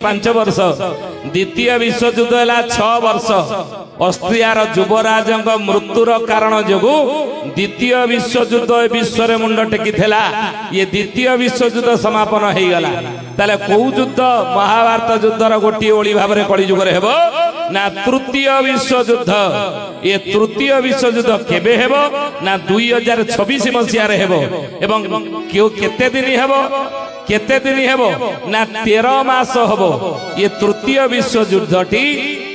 5 वर्ष द्वितीय विश्वयुद्ध है 6 वर्ष ऑस्ट्रियार युवराज मृत्युर कारण जोगु द्वितीय विश्वयुद्ध विश्व मुंड टेकी ये द्वितीय विश्वयुद्ध समापन हो गला ताले कौ युद्ध महाभारत युद्धर गोटे ओली भाव में कलिजुगर हेबो ना तृतीय विश्वयुद्ध ये तृतीय विश्वयुद्ध केबे हेबो ना 2026 मसीह रे हेबो एवं क्यों केते दिन हेबो केते दिन हेबो ना 13 मास हेबो ये तृतीय विश्वयुद्धटी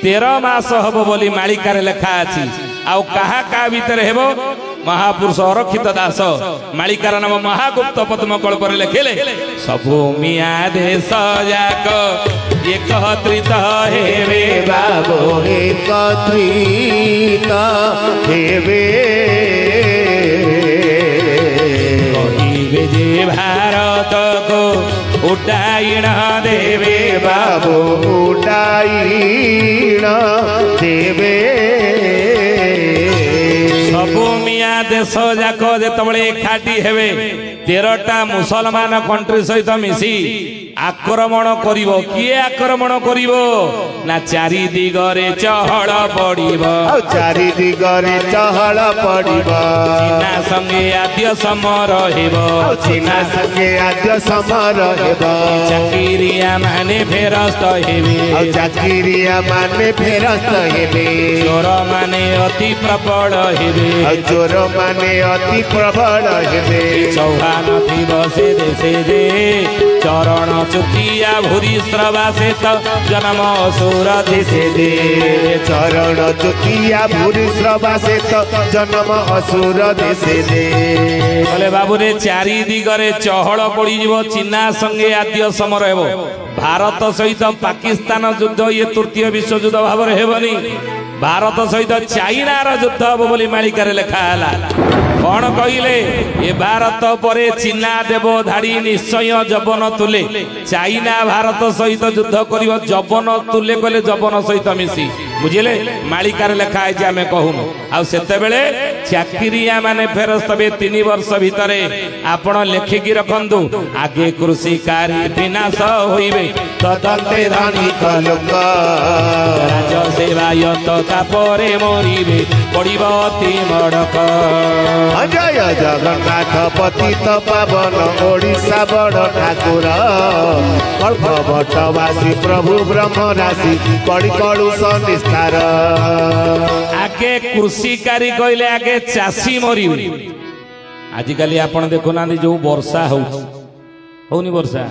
13 मास हेबो बोली मालिकार लेखा अछि आउ कहा का भीतर हेबो महापुरुष अरक्षित दास मालिकार नाम महागुप्त पद्म कल्प लिखिले सबु मिया देश जाक एकत्रित हेबे बाबो एकत्रित हेबे कहिबे जे भारत को उडाइण देवे बाबो उडाइण देवे सबु मिया देश जाक जेतबळे एकाठी हेबे 13टा मुसलमान कंट्री सहित मिसी आक्रमण करिवो किए आक्रमण करिवो ना चारि दिगरे चहल पड़िबो चारि दिगरे चहल पड़िबो चीना संगे आद्य समर हेबो चीना संगे आद्य समर हेबो चाकिरिया माने फेरस्त हेबे चाकिरिया माने फेरस्त हेबे चोर माने अति प्रबल हेबे चोर माने अति प्रबल हेबे चौहान थिब से देशे जे चरण चुकिया भूरी श्रवा से तो जन्म असुर देशे दे चरण चुकिया भूरी श्रवा से तो जन्म असुर देशे दे बोले बाबू रे चारि दिगरे चहल पड़ी जीवो चीना संगे आद्य समर हेबो भारत सहित पाकिस्तान युद्ध ये तृतीय विश्वयुद्ध भाव में हेबनी भारत सहित चाइना रा युद्ध हबो बोली मालिकार लेखा हला कौन कहले ये भारत परे चीना देव धाड़ी निश्चय जबन तुले चाइना भारत सहित युद्ध करिवो जबन तुले कहले जबन सहित मिसी बुझिले मालिकार लेखा है जे आमे कहूनु आ सेते बेले चाकिरिया माने फेरस्त बे 3 वर्ष भितरे आपण लेखिकी रखंदु आगे कृषि कार्य विनाश होइबे तदंते धनिक लोक राज सेवायत तापरे मरिबे पड़िबो अति मडक जय जगन्नाथ पतित पावन ओडिशा बड़ ठाकुर कल्पवटवासी प्रभु ब्रह्म राशि कड़ी कलुष निस्तार आगे कृषिकारी कहले आगे चाषी मरिबे आजिकाली आपण देखुना जो वर्षा होनी वर्षा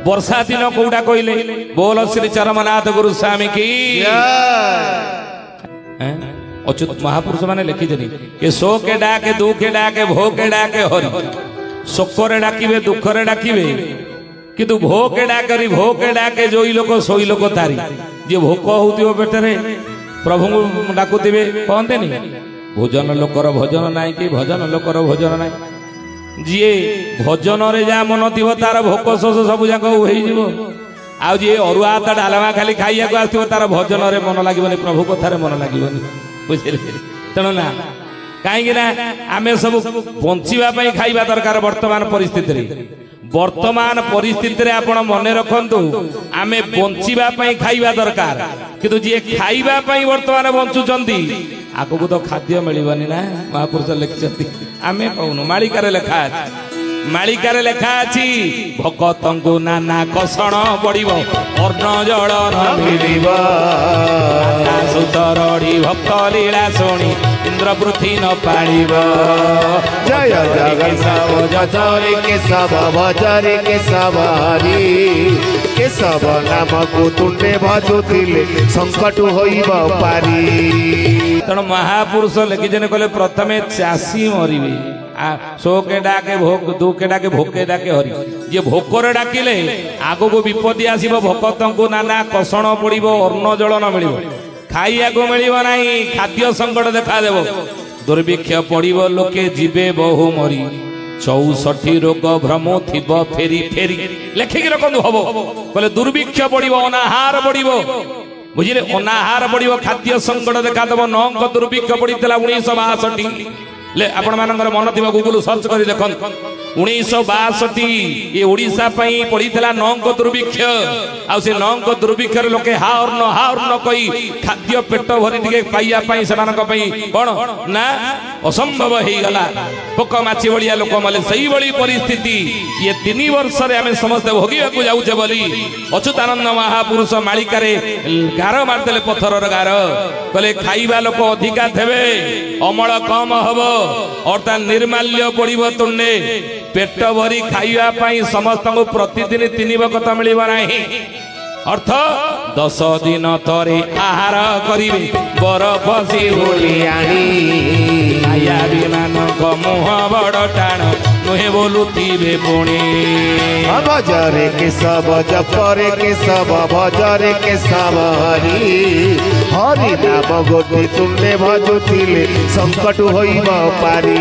वर्षा दिन कोटा कहले बोल श्री चरमनाथ गुरु स्वामी की अच्युत महापुरुष माने लिखी के शो के डाके दुख के डाके भो के डाके हरि शोकरे डाकिबे दुखरे डाकिबे किंतु भो के डाकरी भो के डाके जोई लोक सोई लोक तारी जे भोक होउतिबो पेटरे प्रभु को डाकुतिबे कहते नहीं भोजन लोकर भोजन नाई कि भजन लोकर भोजन नाई जी भजन रे जा मन थिबो तार भोक शोष सब जाक होई जिवो आ जे अरुआ त डालमा खाली खाइया को आथिबो तार भजन रे मन लागिबोनी प्रभु कथारे मन लागिबोनी बुझिले तेणु ना कहीं आम सब बंचिबा पई खाइबा दरकार वर्तमान परिस्थिति रे आपण मन रखंतु आमे बंचिबा पई खाइबा दरकार किंतु जे खाइबा पई वर्तमान बंचुचंती आगो को तो खाद्य मिलबनी ना महापुरुष लिखिचंती आमे कहूनु मालिकार लेखा अछि भक्तंगु नाना कषण पड़िबो अर्ण जल न मिलिबो सुतरड़ी भक्त लीला शुणी इंद्र पृथ्वी न पालिबो जय जगन्नाथ जजरे के सब भजरे के सब हरि के सब नाम को तुंडे भजुतिले संकट होइबो पारी तेणु महापुरुष लिखिजने कहले प्रथमे चाषी मरिबे शो के डाके भोग दु के डाके भोग के डाके हरि जे भोकरे डाकिले आगो को विपत्ति आसीबो भक्तंकु नाना कषण पड़िबो अन्न जल न मिलिबो खाइया को मिलिबो नाही खाद्य संकट देखा देबो दुर्भिक्ष पड़िबो लोके जीवे बहु मरी 64 रोग भ्रम थिबो फेरी फेरी लेखिक रखंदु हबो कहले दुर्भिक्ष पड़िबो अनाहार पड़िबो बुझिले अनाहार पड़िबो खाद्य संकट देखा देबो नंक दुर्भिक्ष पड़ितला 1962 ले आपण मानकर मन थिबा गूगल सर्च करी देखन 1962 ये ओडिशा पई पड़ीला नौंक दुर्भिक्ष आ से नौंक दुर्भिक्ष लोके हार न कई खाद्य पेट भरी टिके पाइया पई सनक पई कोन ना असंभव हे गला पोक माछी भलिया लोक मले सही बड़ी परिस्थिति ये 3 वर्ष रे हमें समस्त भोगिया को जाउ छे बोली अच्युतानंद महापुरुष मालिका रे गार मारदेले पत्थर र गार कहले खाइबा लोक अधिका थेबे अमल कम हबो अर्थात निर्माल्य पड़िबो तुंडे पेट भरी खाइबा पई समस्त को प्रतिदिन 3 वक्त मिलिबो नाही अर्थ 10 दिन तरे आहार करिवे बरफ से होली आनी आया विमान को मुह बड़ टाण नुहे बोलुथिबे पुणी भजरे के सब जपरे के सब भजरे के सब हरि नाम गोटी तुमने भजुथिले संकट होइब पारी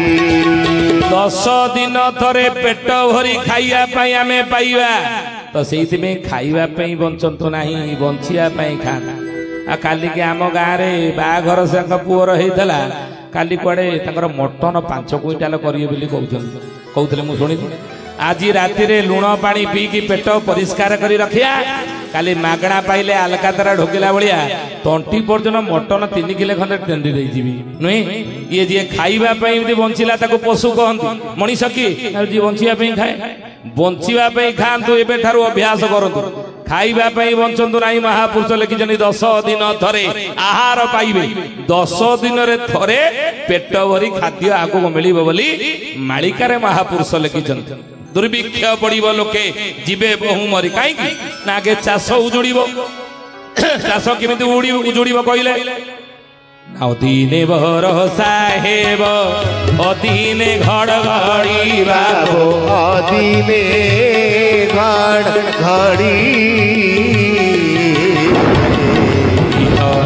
10 दिन थरे पेट भरी खाइया पई आमे पाइबा तो सेति में खाइबा पई बंचंतो नाही बंचिया पई खाना आ काली के आम गाँ रे बाघर से पुअर हेतला काली कुआडे ताकर मटन 5 क्विंटाल करिए बोली कहउथले मु सुनी आज राति रे लुण पानी पी की पेट परिष्कार करी रखिया काली मागणा पाइले आलकातरा ढोकिला बलिया तंटी पर्यटन मटन 3 किलो खंडे टेंडी दे जीवी नुई ये जे खाइबा पई इमती बंचिला ताको पशु कहंती मनीष की जे बंचिया पई खाए बंचिबा पई खांतु एबे थारु अभ्यास करंतु खाइबा पई बंचंतु नाही महापुरुष लिखिजनी 10 दिन थरे आहार पाइबे 10 दिन रे थरे पेट भरी खाद्य आगो मिलिबो बोली मालिकारे महापुरुष लिखिजनी दुर्भिक्ष पड़िब लोके जीवे बहु मरी कहीं ना आगे चाष उजुड़ चाष केमिति उजुड़ कहले अधीने भरोसा हेब अधीने घड़घड़ी बाबो अधीने घड़ी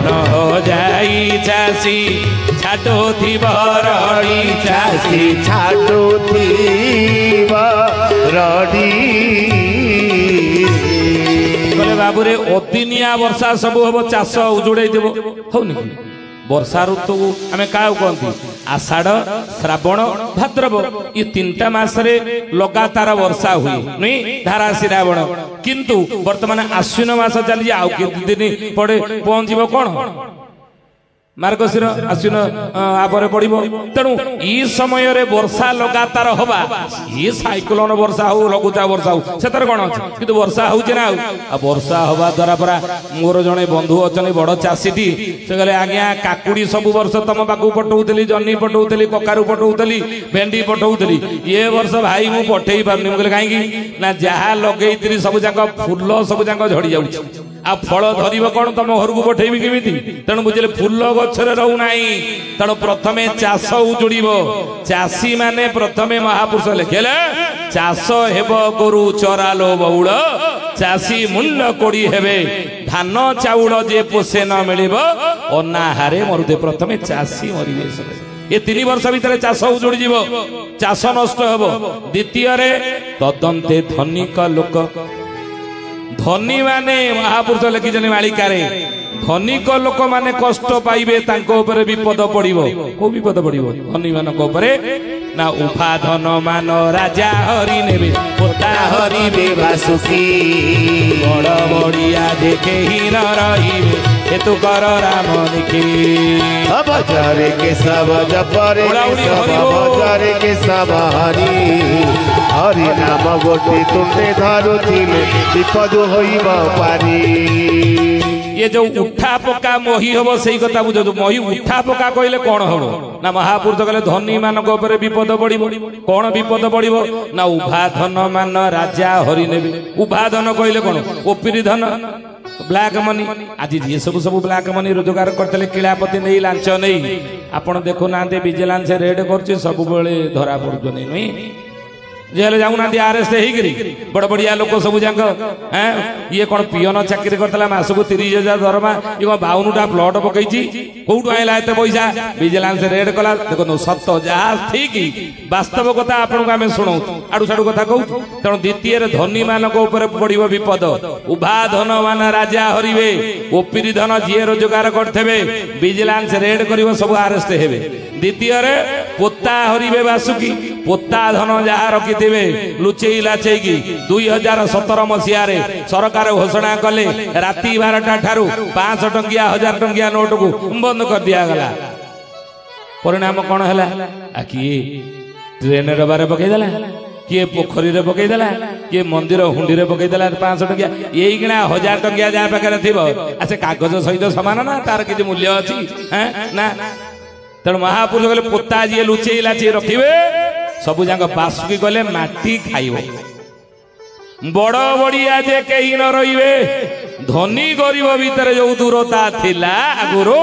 न हो जाई चासी छाटो थी बरड़ी चासी छाटो थी बरड़ी बोले बाबू रे अदिनिया वर्षा सब हम चाष उजुड़े देव हौनी वर्षा ऋतु आम क्या कहती आषाढ़ श्रावण भाद्रव ये 3टा मास रे लगातार वर्षा हुए नुई धारा श्रावण किंतु वर्तमान आश्विन मास चली आउ केते दिन पड़े पहुंचब कौन मार्गशीर आश्विन आपर पड़ो तेणु ई समय रे वर्षा लगातार हवा ये साइक्लोन वर्षा हो लघुचाप वर्षा हो से कौन अच्छे कि वर्षा होचे ना वर्षा हवा द्वारा परा मोर जड़े बंधु अच्छा बड़ चाषीटी से कहले आज्ञा काकुड़ी सब वर्ष तुम पाक पठाऊली जन्नी पठाऊली कखारू पठाऊली भेंडी पठाऊली ये वर्ष भाई मु पठे पार्नी मुझे कहीं ना जहाँ लगे सब जाक फूल सब जाक झड़ी जाऊँ आ फल धरब कौन तुम घर को पठेबी केमी तेणु बुझे फूल गचर रोना तेणु प्रथमे चाष उजुड़ चाषी माने प्रथमे महापुरुष लिखेले चाष हेब गोरु चरालो बउल चाषी मूल्य कोड़ी हेबे धान चाउल जे पोषे न मिल अनाहारे मरुदे प्रथमे चाषी मरवे ये 3 वर्ष भितर चाष उजुड़ चाष नष्ट हेब द्वितीय तदंते धनिक लोक धनी माने महापुरुष लिखिजनी मालिकारे धनिक लोक माने कष्ट पाइबे तांको ऊपर विपद पड़िबो को विपद पड़िबो धनी मानक ऊपर ना उफा धन मान राजा हरि नेबे पोता हरिबे बासुकी बड़ बड़िया देखे ही न रहिबे हेतु कर राम लिखी भजरे के सब जपरे भजरे के सब हरि नाम गोटी तुमने धरुथिले विपद होइब पारी ये जो उठा पका मोही हम से कथा बुझ मोही उठा पका कहले कौन हम ना महापुरुष कहले धनी मानक ऊपर विपद पड़िबो कौन विपद पड़िबो ना उभा धन मान राजा हरि नेबे उभा धन कहले कौन ओपिरी धन ब्लैक मनी आज ये सब ब्लैक मनी रोजगार करते किलापति नहीं लांच नहीं आपण देखु ना विजिलेंस रेड कर सब धरा पड़ुन नुई जेल जाऊना आरेस्ट होगी बड़ बढ़िया लोक सब जाक ये कौन पियन चाकरी करता मासक 30,000 दरमा ये 52टा प्लट पकई कौटू आईला एत पैसा विजिलेंस रेड कला देखो सत जहाँ ठीक वास्तव कथा आपको शुणु आड़ू साड़ू कथा कहूँ तेणु द्वितीय धनी मान पड़ो विपद उभा धन मान राजा हरिवे ओपिरी धन जी रोजगार करते विजिलेंस रेड कर सब आरेस्ट हे द्वितीय पोता हरिवे बासुकी पोता धन जहाँ रखिथे लुचेई लाचेकी 2017 मसीह सरकार घोषणा कले राति 12टा ठारू 500 टंकिया 1000 टंकिया नोट को बंद कर दिया गला। परिणाम कौन है? किए ट्रेन डबारे पकईदेला, किए पोखरी रे पकईदेला, किए मंदिर हुंडी रे पकईदेला 500 टंकिया। यही किना 1000 टंकिया जहाँ पाखे थी आसे कागज सहित सामान ना तार किसी मूल्य अच्छी ना। तेणु महापुरुष कहले पोता जी लुचेई लाचेई रखिए सबू जाक बासुकी गले माटी खाइब। बड़ बड़िया जे कहीं न रहिबे धनी गरीब भितर जो दूरता थिला आगुरो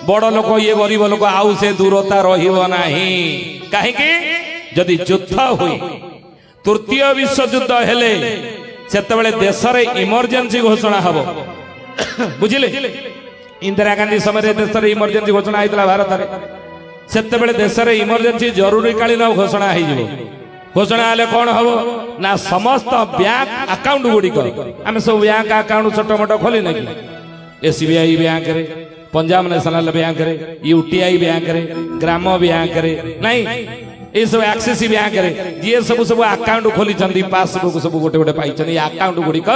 बड़ लोक ये गरीब लोक आउ से दूरता रहिबो नाही। काहेकि जदि युद्ध हुई तृतीय विश्व युद्ध हेले सेतेबेले देश रे इमरजेंसी घोषणा हबो। बुझिले इंदिरा गांधी समय देश रे इमरजेंसी घोषणा आइतला भारत रे। सेतेबेले देश रे इमरजेंसी जरूरी कालीन घोषणा हो घोषणा हेले कौन हम ना समस्त बैंक अकाउंट गुड़िक आम सब बैंक अकाउंट छोट मोट खोली ना एसबीआई बैंक रे पंजाब नेशनल बैंक रे यूटीआई बैंक रे ग्राम बैंक रे नहीं ये सब एक्सिस बैंक रे जी सब सब अकाउंट खोली पासबुक सब गोटे गोटे पाई अकाउंट गुड़िक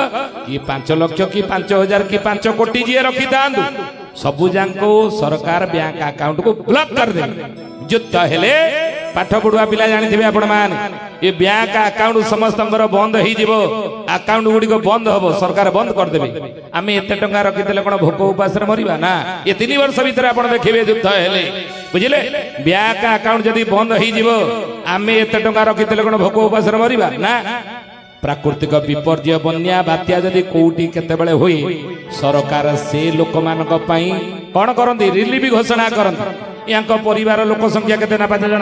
कि 5 लाख कि 5000 कि 5 कोटी जी रखी था सबू जाको सरकार बैंक अकाउंट को ब्लॉक कर दे। युद्ध हेले पाठ पढ़ुआ पिला जानी आपण मान ये बैंक अकाउंट समस्त बंद हो अकाउंट गुड़ी बंद हम सरकार बंद करदे। आम एत टंका रखीदे कौन भोक उपास मरवा ना ये 3 वर्ष भितर आप देखिए युद्ध हेले बुझिले बैंक अकाउंट जदि बंद हो आम एत टंका रखीदे कौन भोक उपास मरवा ना। प्राकृतिक विपर्य बन्या बात्या जदि कोउटी केतेबेले होई सरकार से लोक मानक पई कोन करंती रिलीफ घोषणा करंती। यांको परिवार लोक संख्या केते ना 5 जण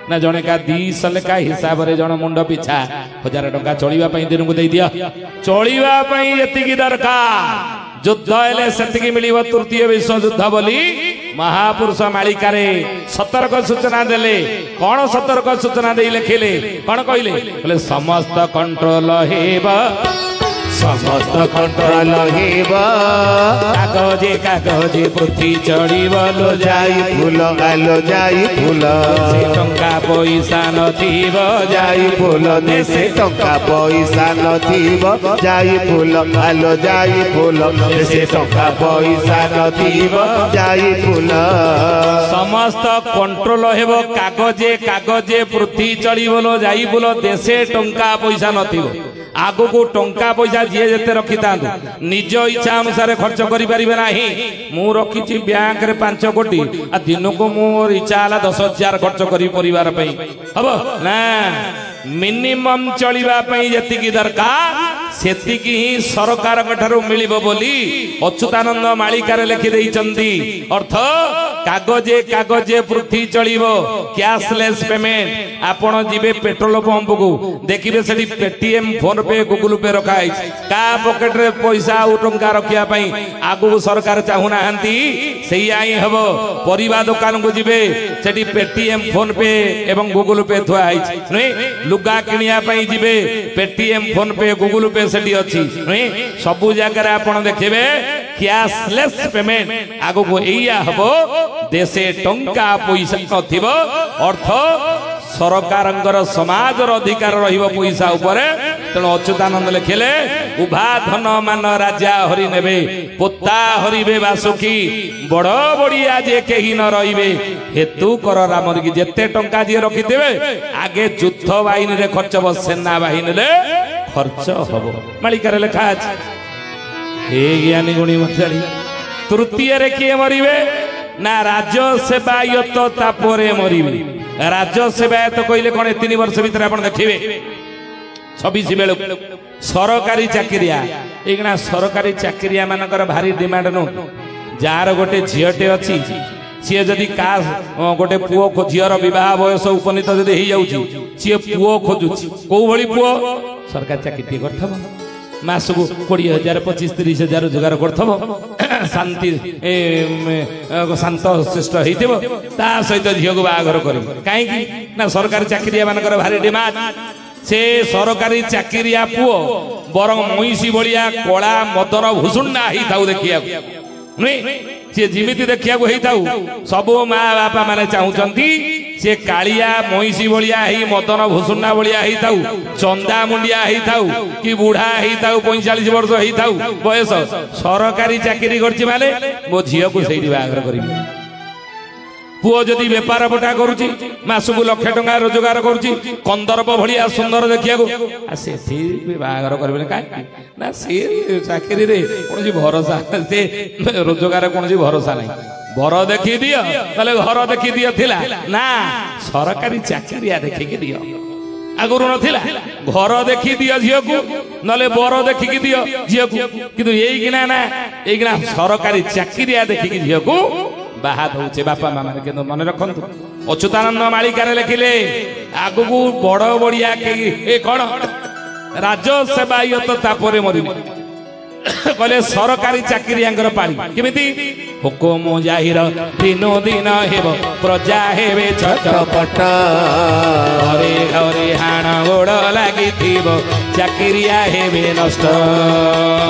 ना जणे का 200 लेखा हिसाब रे जण मुंड पिछा 1000 टंका चलिबा पई दिन को दे दिया चलिबा पई एतिकी दरकार। युद्ध हेले सेतिकी मिलिबो तृतीय विश्व युद्ध बोली महापुरुष मालिका रे सतर्क सूचना देले। कौन सतर्क सूचना दे लिखिले कौन कहले बोले समस्त कंट्रोल हेबा समस्त कंट्रोल हेबा कागजे कागजे पृथ्वी चढ़ीब लो जाई फूल आलो जाई फूल से टंका पैसा नथिब जाई फूल देशे टंका पैसा नथिब जाई फूल आलो जाई फूल देशे टंका पैसा नथिब जाई फूल समस्त कंट्रोल हेबो कागजे कागजे पृथ्वी चढ़ीब लो जाई फूल देशे टंका पैसा नथिब। आगो को टंका पैसा जी जेते रखी था निज इच्छा अनुसार खर्च करें ना मु रखी बैंक रे 5 कोटी आ दिन को मोर इच्छा है 10,000 खर्च करी परिवार हम ना मिनिमम चलवाई जी दरकार सेतिकी ही सरकार मिलिबो बोली अच्युतानंद मालिकार लिखिदे अर्थ कागजे कागजे पृथ्वी चलिबो कैशलेस पेमेंट। आपण जीवे पेट्रोल पंप को देखिबे सेठी पेटीएम फोन पे गूगल पे रखा है का पॉकेट रे पैसा आ टंका रखिया पई आगु सरकार चाहुना हंती सेही आई हबो। परिवा दुकान को जीवे सेठी पेटीएम फोन पे एवं गूगल पे थुआ है नहीं लुगा किनिया पई जीवे पेटीएम फोन पे गूगल पे सेठी अछि नहीं सबु जगह रे आपण देखिबे कैशलेस पेमेंट आगु को एया हबो देशे टंका पैसा नथिबो अर्थ सरकारंगर समाजर अधिकार रहिबो पैसा उपरे। तेणु अच्युतानंद लिखिले उभा धन मान राजा हरि नेबे पोता हरिबे बासुकी बड़ बड़िया जे केही न रहिबे हेतु कर राम की जेते टंका जे रखिथिबे आगे युद्ध बाहिनी रे खर्च हो सेना बाहिनी रे खर्च हबो मालिकार लेखा अछि। हे ज्ञानी गुणी मचारी तृतीय रे किए मरिबे ना राज्य सेवायत तापरे मरिबे। राज्य सेवायत कहले कोन 3 वर्ष भीतर आपण देखिबे 26 बेलु सरकारी चाकरिया एगना सरकारी चाकरिया मानकर भारी डिमांड नो जार गोटे झियटे अछि सी जदि का गोटे पुओ को झियर विवाह बयस उपनीत जदि हो जाउची सी पुओ खोजुची को भली पुओ सरकारी चाकरी करथबो मासको 20,000 25-30,000 रोजगार करथबो शांति शांत श्रेष्ठ हेतिबो ता सहित झियो को बागर करिबो काहे कि ना सरकारी चाकरिया मानकर भारी डिमांड से सरकारी चाकरिया पुओ बरं मईसी भलिया कला मदन भुसुंडा ही थाउ देखिया नहीं सी जिमिति देखिया को हेई थाउ सब माँ बापा माने चाहुचंती से कालिया मईसी भलिया ही मदन भूषुणा भलिया ही थाउ चंदा मुंडिया ही थाउ कि बुढ़ा ही थाउ 45 वर्ष ही थाउ बयस सरकारी चाकरी करछि माने मो झियो को सेठी बागर करिबी पुओ जदि बेपार बटा करुछि मासुकु लाख टका रोजगार करुछि कंदर्प भलिया सुंदर देखिया को आ सेठी बागर करबे काई ना से चाकरी रे कोनसी भरोसा से रोजगार कोनसी भरोसा नहीं बर देखी दियो ताले घर देखी दियो थिला ना सरकारी चाकरिया देखि दियो आगुरु नथिला घर देखी दियो झियो को नले बर देखि दियो झियो को किंतु एई किना ना एई किना सरकारी चाकरिया देखि झियो को बाहा दउचे बापा मामा के मन रखंतु अच्युतानंद मालिकार लिखिले आगु को बड़ बड़िया के ए कोन राज्य सेवायत तापरे मरिबे कहले सरकारी चाकरी आंगर पाली केमिति हुकुम जाहिर दिनो दिन हेब प्रजा हेबे छटपट घरे घरे हाण गोड़ लागिथिब चाकरिया हेबे नष्ट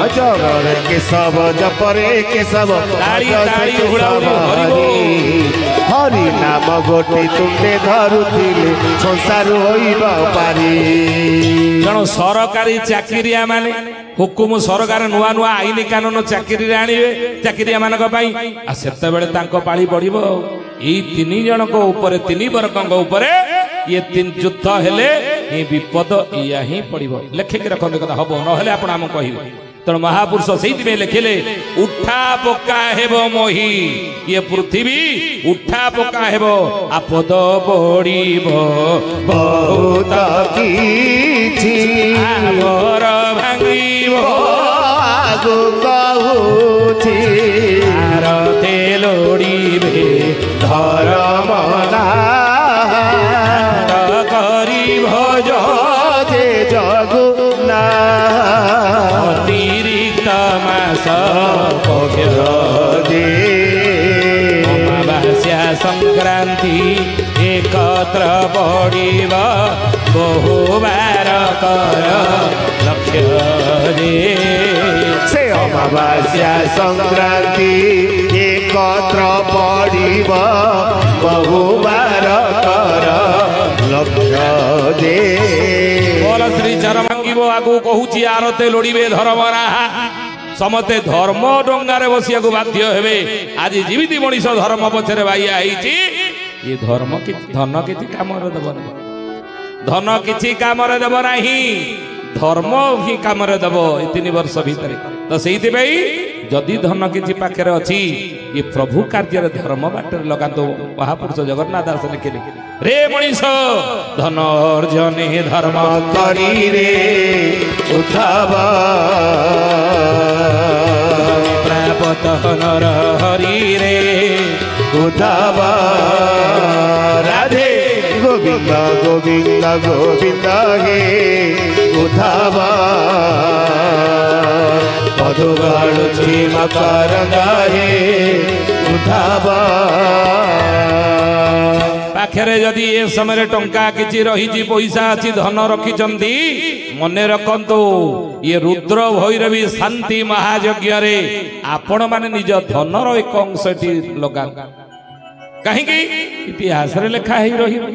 अजगर केशव जपरे केशव ताली ताली हुड़ाहुड़ी हरि नाम गोटे तुमने धरुथिले संसार होइबा पारी जण सरकारी चाकरिया माने हुकुम सरकार नुआ नुआ आईन कानून चाकरी आनिबे चाकरिया मानक पई आ सेते बेले तांको पाळी पड़िबो ई तीन जनक ऊपर तीन वर्गक ऊपर ये तीन युद्ध हेले ए विपद इया ही पड़िबो लेखे के रखन कथा हबो न हेले आपण हम कहिबो तण महापुरुष सेति में लिखिले उठा पक्का हेबो मोही ये पृथ्वी उठा पक्का हेबो आपद पड़िबो बहुत किछि आमर भांगिबो आगु कहूछि आरते लोड़ीबे धर्म करी भज जे जगुना अतिरिक्त मास जे अमावास्या संक्रांति एकत्र पड़िब बहुबार कर लक्ष्य दे से अमावास्या संक्रांति एकत्र पड़िब बहुबार कर लक्ष्य दे बोल श्री चरमंगिबो आगु कहूची आरते लोड़ीबे धर्मरा समते धर्म डंगारे बसिया को बाध्य हेबे आज जीवित मनीष धर्म पछरे बाइया आईची ये धर्म कि धन किछि काम रे देबो धन किछि काम रे देबो नाही धर्म ही काम रे देबो ए 3 वर्ष भीतर तो सेहिते भाई जदि धन किछि पाखरे अछि ये प्रभु कार्य रे धर्म बाटर लगातो महापुरुष जगन्नाथ दास लिखिले रे मनीष धन अर्जने धर्म करी रे उठाव प्रापत नर हरि रे उठाव राधे गोविंद गोविंद गोविंद हे उठाव मधुबाळुची मकरंद हे उठाव पाखरे जदि ए समय टंका किछि रही पैसा अछि धन रखिचंदी मने रखंतु ये रुद्र भैरवी शांति महायज्ञ रे आपण माने निज धनर एक अंशटी लगा कहीं इतिहास रे लेखा है रहिबो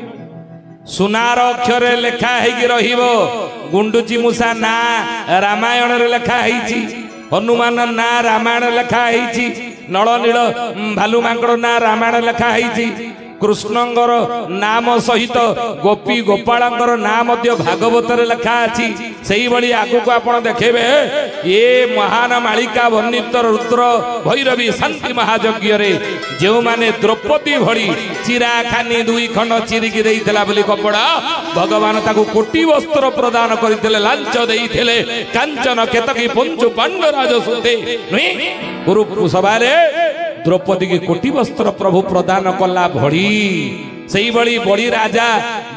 सुनार अक्षर लेखा है रहिबो गुंडुची मूसा ना रामायण रे लेखा है हनुमान ना रामायण लेखा है नल नील भालू मांकड़ ना रामायण लेखा है कृष्णंगर नाम सहित गोपी गोपालंकर नाम भागवत लेखा अच्छी से भाई आगु को आप देखेबे ये महान मालिका वर्णित रुद्र भैरवी शांति महायज्ञ रे जो माने द्रौपदी भली चिरा खानी 2 खंड चिरिकी देइथिला बोली कपड़ा भगवान ताकू कोटी वस्त्र प्रदान करथिले लांच देइथिले कांचन केतकी पंचु पांडराज सुते नुई गुरु सभारे द्रौपदी की कोटी वस्त्र प्रभु प्रदान कला भड़ी सही बड़ी बड़ी राजा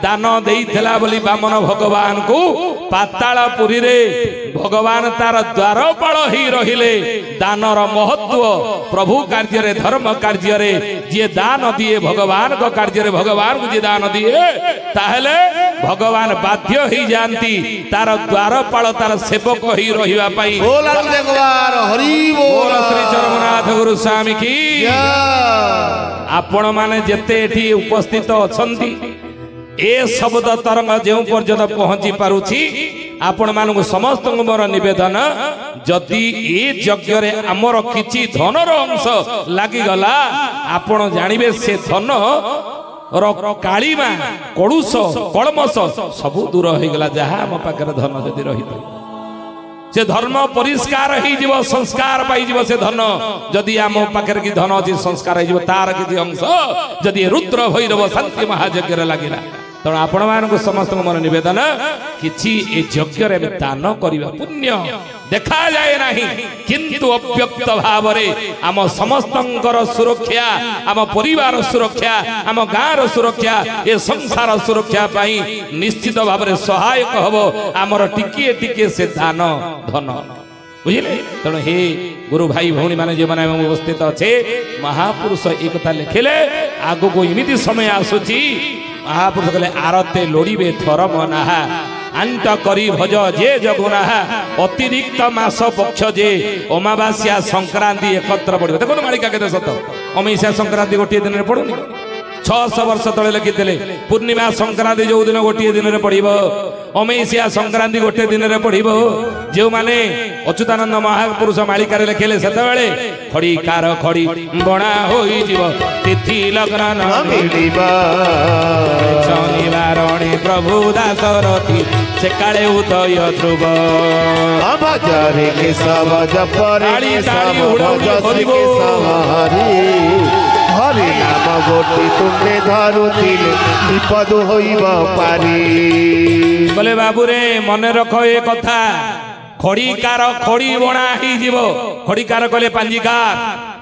दान देइथिला बोली बामन भगवान को पातालपुरी रे भगवान तार द्वारपाल ही रहिले दानर महत्व प्रभु कार्य रे धर्म कार्य रे जे दान दिए भगवान को कार्य रे भगवान को जे दान दिए ताहले भगवान बाध्य ही जानती तार द्वारपाल तार सेवक ही रहिबा पई बोल भगवान हरि बोल श्री चरमनाथ गुरु स्वामी की आपण माने जेते एठी उपस्थित अछंती ए शब्द तरंग जो पर्यंत पहुंची पारुछि आपण मानक समस्त मोर निवेदन जदि ए यज्ञ रे हमर किछि धनर अंश लागि गला आपण जानिबे से धन कालीमा कड़ुस कलमस सब दूर हो गला जहा हम पाखरे धन जदि रही से धर्म परिष्कार हो संस्कार पाई से धन जदि आम पाखे कि धन अच्छी संस्कार हो तार किसी अंश जदि रुद्र भैरव शांति महायज्ञ लगे तेणु आपण मानक समस्त मोर निवेदन किछि ए यज्ञ रे दान करिबा पुण्य देखा जाए नहीं किंतु अव्यक्त भाव रे आम समस्तंकर सुरक्षा आम परिवार सुरक्षा आम गाँव सुरक्षा ए संसार सुरक्षा पाई निश्चित भाव रे सहायक हबो आमर टिके टिके से दान धन बुझिले तेणु हे गुरु भाई भौणी माने जे माने उपस्थित अच्छे महापुरुष एक कथा लिखिले आगो को इमिति समय आसुची महापुरुष कहले आरते लोड़ीबे थर मनाहा अंत करी भज जे जगुनाहा अतिरिक्त मास पक्ष जे अमावास्या संक्रांति एकत्र पड़े देखो मालिका के सत अमावास्या संक्रांति गोटे दिन में पड़ुनी 600 वर्ष तले लिखिले पूर्णिमा संक्रांति जो दिन गोटे दिन में पड़ो अमावास्या संक्रांति गोटे दिन में पड़ो जो माने अच्युतानंद महापुरुष मालिका लिखिले से खड़ी कार खड़ी बणा हो तिथि लग्न शनिवारणी प्रभु दासरथी से काले उदय ध्रुव हरि नाम गोटी तुमने धरुथिले विपद होइब पारी बोले बाबू रे मने रखो ए कथा खड़ीकार खड़ी बणा ही जीवो खड़ीकार कहले पांजीकार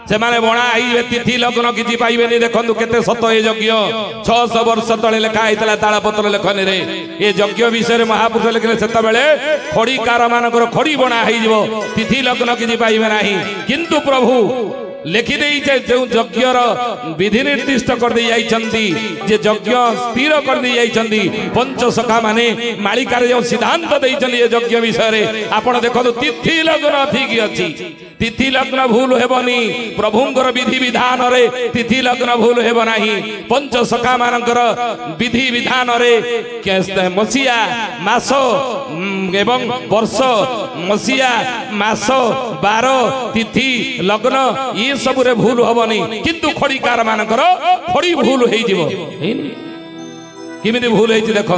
से माने बणा ही तिथि लग्न किछि पाइबेनी देखंतु केते सत ए यज्ञ 600 वर्ष तळे लेखा आइतला ताळपत्र लेखनी रे ए यज्ञ विषय महापुरुष लिखले सेता बेले खड़ीकार मानकर खड़ी बणा ही जीवो तिथि लग्न किछि पाइबे नाही किंतु प्रभु लिखिदे जो यज्ञर विधि निर्दिष्ट कर दे जे यज्ञ स्थिर कर दे पंचसखा माने मालिकार जो सिद्धांत देइछन्ती यज्ञ विषय रे आपण देखो तिथि लग्न ठीक अछि तिथि लग्न भूल हेबनी प्रभुंकर विधि विधान रे तिथि लग्न भूल हेब नाही पंचसखा मानकर विधि विधान रे मसिया मास एवं वर्ष मसिया मास बार तिथि लग्न ये सब रे भूल हबनी किंतु खड़ीकार मानकर खड़ी भूल हो किमिति भूल हो देखो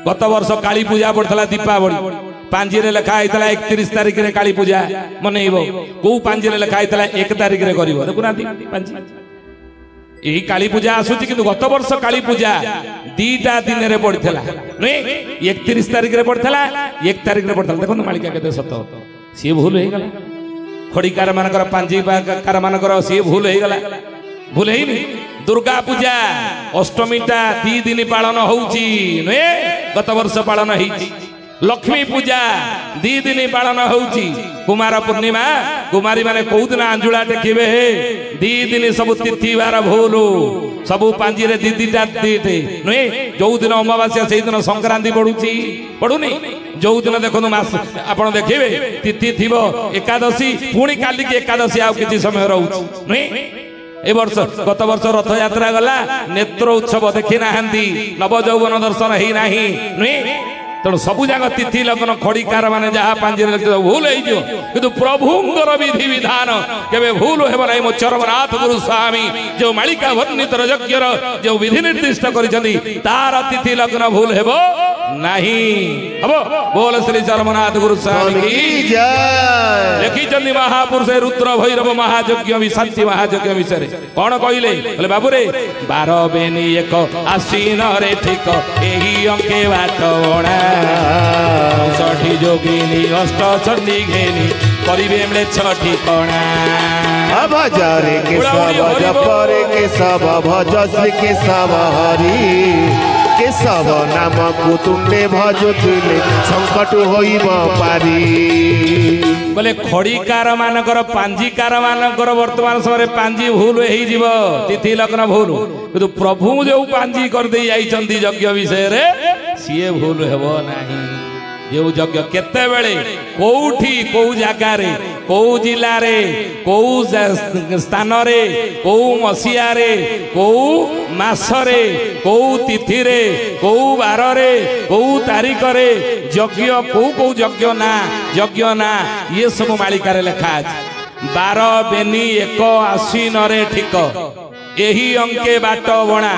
गत वर्ष काली पूजा पड़ता दीपावली पांजी रे लिखा होता 31 तारिख रे काली पूजा मनइबो को पांजी रे लिखा होता 1 तारिख रे करिवो देखुना पांजी यही काली पूजा आसुची किंतु गत वर्ष काली पूजा 2टा दिन रे पड़थला नै 31 तारिख रे पड़थला 1 तारिख रे पड़थला देखो मालिका केते सत सी भूल हो गला खड़ीकार मानकर पांजी कार मानकर सी भूल हो गला भूल है दुर्गा पूजा अष्टमीटा 2 दिन पालन होउची नै गत वर्ष पालन होईची लक्ष्मी पूजा 2 दिन पालन होउची कुमार पूर्णिमा कुमारी माने कौ दिन आंजुला टेकिबे 2 दिन सब तिथि बार भूल सब पांजी रे 2टा दीटे नै जो दिन अमावास्या से दिन संक्रांति पड़ुची पड़ुनी जो दिन देखो मास आपण देखिबे तिथि थिबो एकादशी पुणी काली की एकादशी आ किछि समय रहउची नै ए वर्ष गत वर्ष रथ यात्रा गला नेत्र उत्सव देखि नाहंती नव यौवन दर्शन हेई नाही नै तेणु सबू जाक तिथि लग्न खड़ीकार माने जहाँ पांजी भूल हो प्रभुंर विधि विधान केवे भूल हेब ना मो चरमनाथ गुरु स्वामी जो मालिका वर्णित यज्ञर जो विधि निर्दिष्ट करिसेंती तार तिथि लग्न भूल हेब नहीं हबो बोल श्री चरमनाथ गुरु स्वामी की जय लिखिसेंती महापुरुष रुद्र भैरव महायज्ञ शांति महायज्ञ विषय कौन कहले बोले बाबू रे 12 बेनी 1 आश्विन रे ठीक एही अंके बाटवणा 60 जोगिनी 8 चंडी घेनी करिबे हमले 6 ठिकाना भजरे के सब जपरे के सब भज श्री के सब हरि के सब नाम को तुमने भजुथिले संकट होइब पारी बोले खड़ीकार मानकर पांजीकार मानकर वर्तमान समय पांजी भूल हेई जीव तिथि लग्न भूल किंतु प्रभु जो पांजी कर दे आइचंती यज्ञ विषय रे सीए भूल हेबो नाही जो यज्ञ केते बेले कोठी को जगार को जिले को स्थान को मसीह को मासरे को तिथि को बार को तारीख यज्ञ को यज्ञ ना ये सब मालिकार लिखा 12 बेनी 1 आश्विन ठीक यही अंके बाट बणा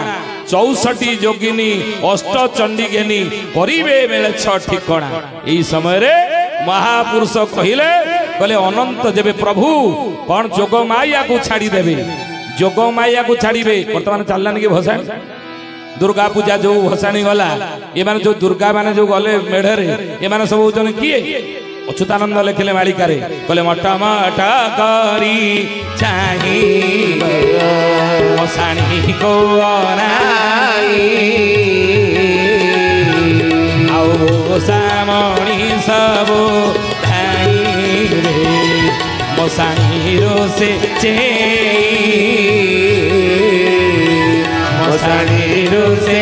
64 जोगिनी 8 चंडी घेनी करिवे बेले 6 ठिकणा। यही समय रे महापुरुष कहिले बोले अनंत जेबे प्रभु कौन जोग माया को छाड़ी देबे जोग माया को छाड़ीबे वर्तमान चललान कि भसाणी दुर्गा पूजा जो भसाणी गला ये माने जो दुर्गा माने जो गले मेढरे ये माने सब होचन किए अच्युतानंद लिखिले मालिकारे कहले मटा मटा करी चाही भसाणी को अनाई आओ सामणी सब धाई रे भसाणी रो से मसाणीरू से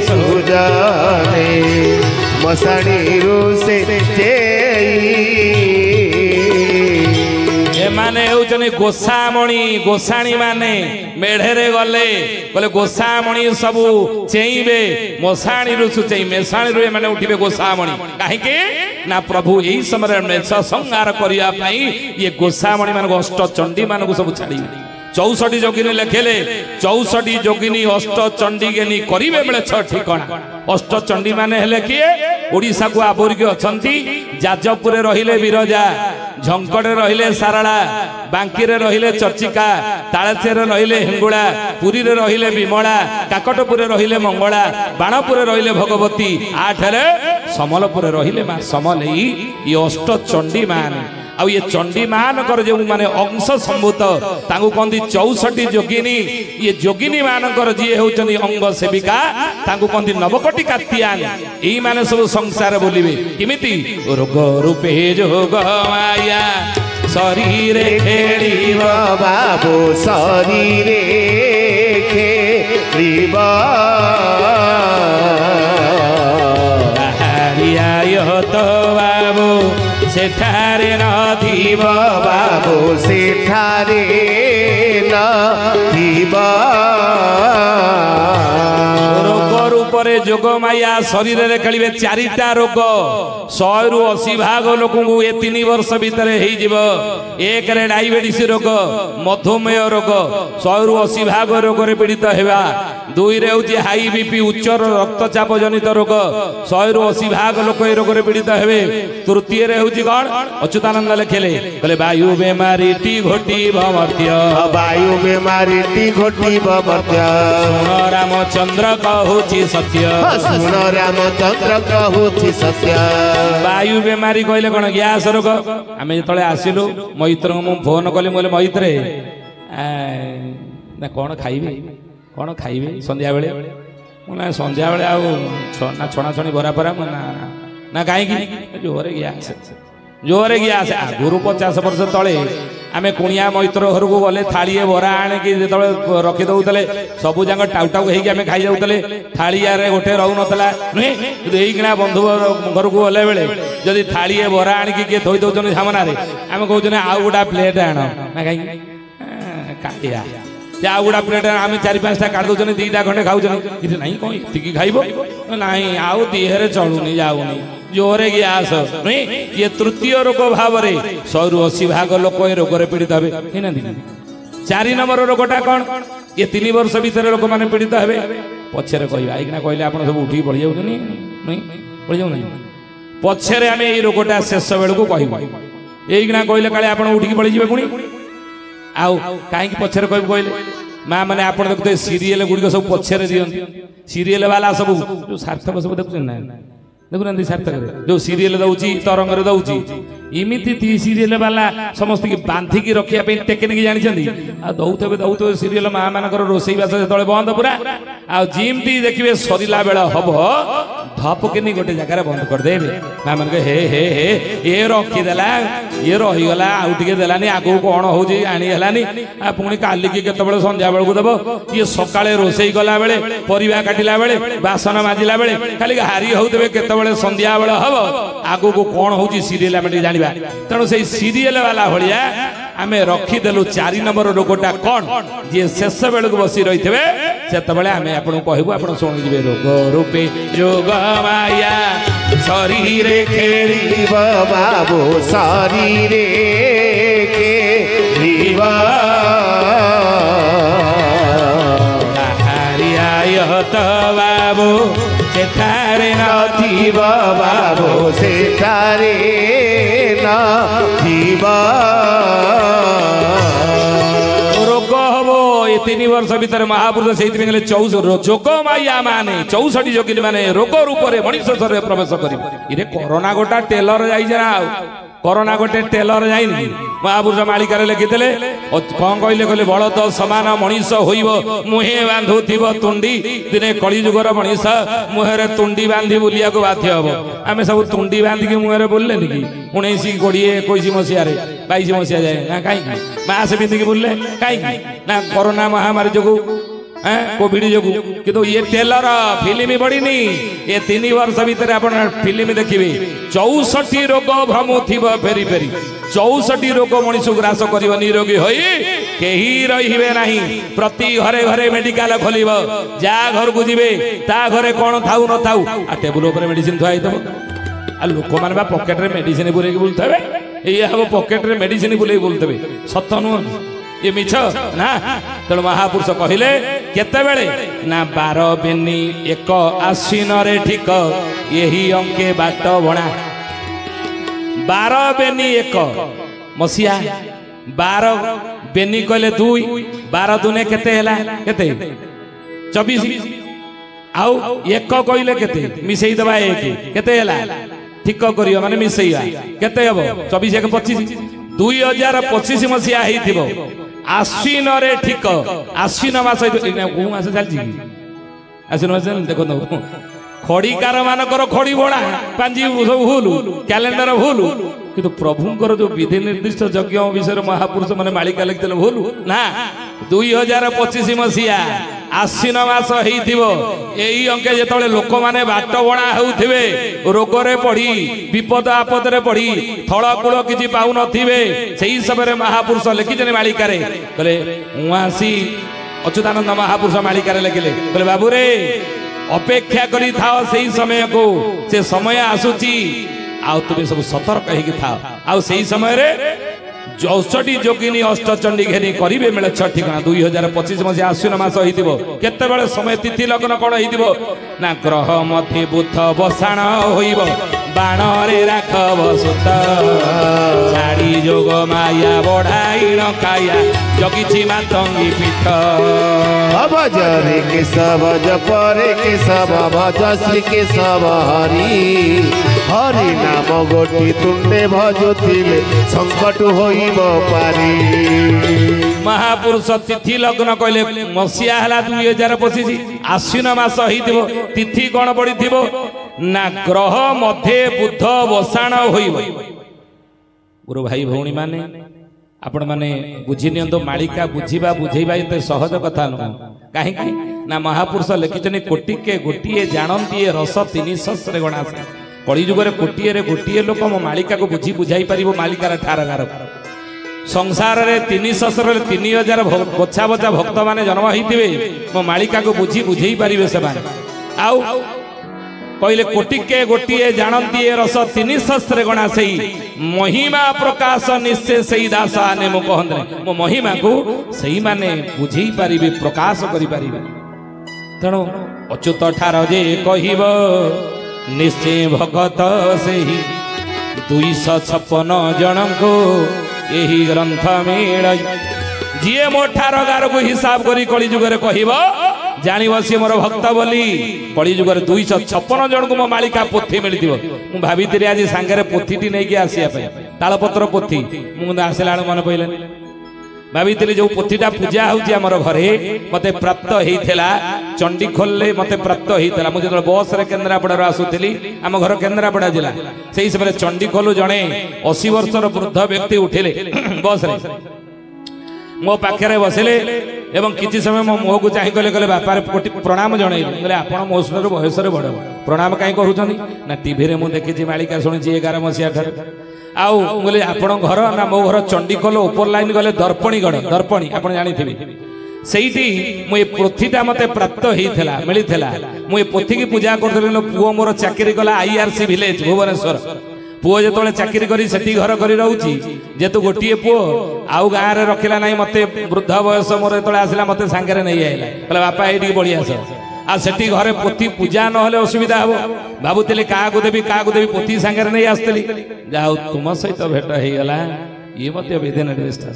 सुजाने मसाणीरू से माने गोसामणी गोसाणी माने मेढेरे गले बोले गोसामणी सबू चेईबे मसाणी रुसु चेई मेसाणी रे माने उठिबे गोसामणी काहे के ना प्रभु एही समय मेष संहार करिया पई ये गोसामणी माने अष्ट चंडी माने को सब छाड़ी 64 जोगिनी लिखेले 64 जोगिनी 8 चंडी गेनी करिवे बेले 6 ठिकणा। 8 चंडी माने हेले किए ओडिसा को आबोरिक अछंती जाजपुर रहिले बिरजा झंकड़े रहिले सारला बांकी रे रहिले चर्चिका तालचेर रहिले हिंगुला पुरी रे रहिले विमला काकटपुर रहिले मंगला बाणपुर रहिले भगवती 8 रे समलपुर रहिले मा समलेई ये 8 चंडी माने आ ये चंडी मानकर जो माने अंश संभूत तांगु कहंदी 64 जोगिनी ये जोगिनी मानकर जी होचनी अंग सेविका तांगु कहंदी नवकोटि कात्यायन एई माने सब संसार बोलिबे किमिति रोग रूपे जोग माया शरीरे खेलिबा बाबू शरीरे खेलिबा हरिया तो बाबू सेठारे नथिब बाबू सेठारे नथिब रोग रूपरे जोग माया शरीर रे खेलिबे 4टा रोग 100 रु 80 भाग लोक को ये 3 वर्ष भीतर हे जीव 1 रे डायबिटीज रोग मधुमेह रोग 100 रु 80 भाग रोग रे पीड़ित हेबा 2 रे होची हाई बीपी उच्च रक्तचाप जनित रोग 100 रु 80 भाग लोक ए रोग रे पीड़ित हेबे। तृतीय रे होची कोन अच्युतानंद लिखेले कहले वायु बेमारी टी घोटी भमर्त्य वायु बेमारी टी घोटी भमर्त्य सुन रामचंद्र कहूची सत्य सुन रामचंद्र कहूची सत्य। वायु बेमारी कहले कोन ग्यास रोग आमे जतले आसिलु मैत्र मु फोन कले मोले मैत्रे ना कोन खाइबे संध्या बेले मुना संध्या बेले आ छणा छणी बरा परा ना काहे की जोरे ग्यास आगुरु 50 वर्ष तले आमे कुणिया मैत्र घर को गले थाळीए बरा आने की जतले रखि दउतले सबु जांग टाउटाउ हेकी आमे खाइ जाउतले थाळीया रे गोटे रहउ नतला नुहे एई किना बंधु घर को गले बेले जदी थाळीए बरा आने की के थोइ दउचन सामना रे आमे कहउचने आ गुडा प्लेट आनो ना काई काटिया या गुडा प्लेट आमे 4-5टा काट दउचन 2टा खंडे खाउचन इते नाही कोइ तिकी खाइबो नाही आउ देहरे चलुनी जाउनी जोरे ग्यास नहीं ये तृतीय रोग भाव रे 100 रु 80 भाग लोक ए रोग रे पीड़ित हेबे हे ना 4 नंबर रोगटा कोन ये 3 वर्ष भीतर लोक माने पीड़ित हेबे पछरे कहबा आइकना कहले आपण सब उठी पड़ी जाउनी नहीं पड़ी जाउ नहीं पछरे आमे ए रोगटा शेष बेल को कहबो एइकना कहले काले आपण उठी पड़ी जिवे पुनी आउ काहे की पछरे कहब कहले मां माने आपण देखते सीरियल गुडी सब पछरे दियन सीरियल वाला सब जो सार्थक सब देखुन ना देखुना सार्थक जो सीरियल दउची तरंग रे दउची इमिति ती सीरियल वाला समस्त की बांधी की रखिया पे टेक्निक जानि छथि आ दउतबे सीरियल मा मानकर रोसई बास जतले बंद पूरा आ जिमती देखिबे सरिला बेला हबो धप किनी गोटे जगह बंद करदेवे माँ मन हे हे हे ये रखीदेला ये रहीगला आउ टे देलानी आगू कौन हो आनीलानी पुणी काली की केतबे संध्या बेलू देव ये सकाଳେ रोषेई गला बेले परिवा काटिला बेले बासन माजिला बेले खाली हारी होउतबे केतबे संध्या बेले हम आगू को कौन हो सीरियल आम जाना तेणु से सीरियल वाला भाया आम रखीदेलु 4 नंबर रोगटा कौन जी शेष बेलू बसी रही थे से आम आपको कहबू आप शुणिबे रोग रूपे जोग माया शरीर खेली बाबू शरीर खेलिबा बाबू सेठारे नथिबा बाबू सेठारे नथिबा रोग हम ये 3 वर्ष भीतर महापुरुष से जोग माया माने 64 जोगिनी माने रोग रूप में मनीष शरीर प्रवेश कर कोरोना गोटा टेलर जाए कोरोना गोटे टेलर जाइनि महापुरुष मालिकार लिखिले कौन कहले कहले बलद समान मनीष होइब मुहे बांधुथिब तुंडी दिने कलिजुगर मनीष मुहेर तुंडी बांधि बुलिया को बाध्य हम आम सब तुंडी बांधिकी मुहेर बोलले कि 19 20 21 मसीह 22 मसीह जाए ना कहीं मास पिंधिकी बुलले कहीं ना कोरोना महामारी जो कोविड जो कि ये टेलर फिल्म बढ़नी ये 3 वर्ष भीतर आप फिल्म देखिए 64 रोग भ्रमु फेरी फेरी 64 रोग मनीष ग्रास कर निरोगी हो कहीं रे ना प्रति घरे घरे मेडिकल खोल जा घर को जी ता घरे कौन थाऊ न थाऊ आ टेबुल मेडिसिन थुआई आ लोक मैंने पकेट मेडिसिन बुले बुलते ये हम पकेट मेडिसिन बुले बुलते सत नुह ये मिछ ना तेणु महापुरुष कहले केतेबेले ना 12 बेनी 1 आश्विन रे ठीक यही अंके बाट बणा 12 बेनी 1 मसिया 12 बेनी कहले 2 12 दुने केते हैला केते 24 आउ 1 कहले केते मिसई दबा 1 केते हैला ठीक करियो माने मिसईया केते हबो 24 1 25 2025 मसिया हेइथिबो आश्विन रे ठीक आश्विन मास मास चलती आश्विन मास देखो खड़ीकार मानकर खड़ी बड़ा पांजी सब भूल कैलेंडर भूल किंतु प्रभुंकर जो विधि निर्दिष्ट यज्ञ विषय महापुरुष माने मालिका लिखते भूल ना 2025 मसीहा आश्विन मास यही अंके जो लोक मैंने बाट बणा होउथिबे रोगरे पड़ी विपद आपदरे पड़ी थलकूल किसी पाऊ नथिबे सेही समय महापुरुष लिखिछन मालिकारे कहले उआसी अच्युतानंद महापुरुष मालिकारे लिखिले कहले बाबू रे अपेक्षा करी थाओ सेही समय को से समय आसुची आउ तुमे सब सतर्क हेकि थाओ आउ सेही समय रे 64 जोगिनी अष्टचंडी घेरी करिवे मेले ठिकाना 2025 मसीहा आश्विन मास होइतिबो केते बेले समय तिथि लग्न कोन होइतिबो ना ग्रह मध्ये बुध बसाण होइबो बाण रे राखब सुत छाड़ी जोग माया बढ़ाई न काया जगिछि मातंगी पीठ भजरे के सब जपरे के सब भज श्री के सब हरि हरि नाम गोटी तुंडे भजुथिले संकट होइब पारी महापुरुष तिथि लग्न कहले मसीहा हला 2025 आश्विन मास होइतिबो तिथि कोन पड़िथिबो ना ग्रह मध्ये बुध बसाण होइब गुरु भाई भौणी माने आपण माने बुझी नियंतो मालिका बुझीबा बुझेबा एते सहज कथा न काहे कि ना महापुरुष लिखिचनी कोटि के गोटिए जानंती रस 3 सहस्र गणा कली जुग रे कोटिए रे गोटिए लोक मो मालिका को बुझी बुझाई परिबो मालिकार ठारगार संसार रे 3 सहस्र 3000 बछा बछा भक्त माने जन्म होइतिबे मो मालिका को बुझी बुझेई परिबे से माने आउ कहले कोटि के गोटिए जानती रस 3 सहस्र गणा से महिमा प्रकाश निश्चय से दास आने मो कहंदे मो महिमा को सही माने बुझी पारिबे प्रकाश करि पारिबे तेणु अच्युत ठार जे कहिब निश्चय भगत सेही 256 जन को यही ग्रंथ मेल जीए मो ठारगार को हिसाब करी कली जुगरे कहिब जानिब सी मोर भक्त बोली कली जुगर 256 जन को मो मालिका पोथी मिलथिबो मु भाबितरी आज सांगरे पोथीटी नै कि आसिया पे तालपत्र पोथी मु आसला मन पइले भाभी जो पोथीटा पूजा होची हमर घरे मते प्राप्त हेइथेला चंडीखोल मते प्राप्त हेइथेला मु जतो बस रे केन्द्रापड़ा आसुथिली हम घर केन्द्रापड़ा जिला सेही समय चंडीखोल जणे 80 वर्षर वृद्ध व्यक्ति उठिले बस रे मो पाखरे बसिले एवं किछि समय मो मुह को चाहि गले गले बापा रे प्रणाम जणै गले आपण मो सुनर बयस रे बड़ प्रणाम काई करूछनी ना टीवी रे मु देखिछि मालिका सुनिछि 11 मसिया ठार आउ बोले आपण घर ना मो घर चंडीखोल ऊपर लाइन गले दर्पणीगढ़ दर्पणी आपण जानिथिबि सेठी मु ए पोथीटा मते प्राप्त हेइथेला मिलिथेला मु ए पोथी की पूजा करथले पुओ मोर चाकरी गला आईआरसी विलेज भुवनेश्वर पुओ जेतोले चाकरी करी सेठी घर करी रहउची जेतु गोटिए पुओ आउ गाँ रे रखिला नाही मते वृद्ध बयस मोर जेतोले आसिला मते सांगरे नै आइला कहला बापा एठी बढ़िया छ आ सेठी घरे पोथी पूजा न होले असुविधा हबो भाबुतले कागो देबी पोथी सांगरे नै आस्तली जाऊ तुम सहित भेट हे गला ये मते विधिन निष्ठा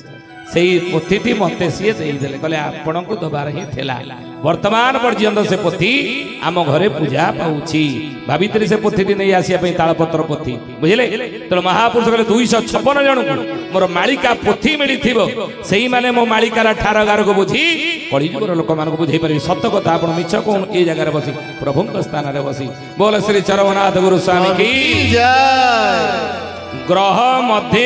सेही पोथीटी मते सिए देइदेले कहले आपण को दबार ही थेला वर्तमान पर्यंत से पोथी आम घरे पूजा पाउछि भाबितरी से पोथीटी नै आसिया पई तालपत्र पोथी बुझिले तो महापुरुष कहले 256 जन मोर मालिका पोथी मिली थिबो सेही माने मो मालिकार ठारगार को बुझी कलिजुगर लोक मान को बुझै पारि सत्य कथा आपण मिछ कोन ए जगह रे बसी प्रभु के स्थान रे बसी बोल श्री चरवनाथ गुरु स्वामी की जय ग्रह मध्ये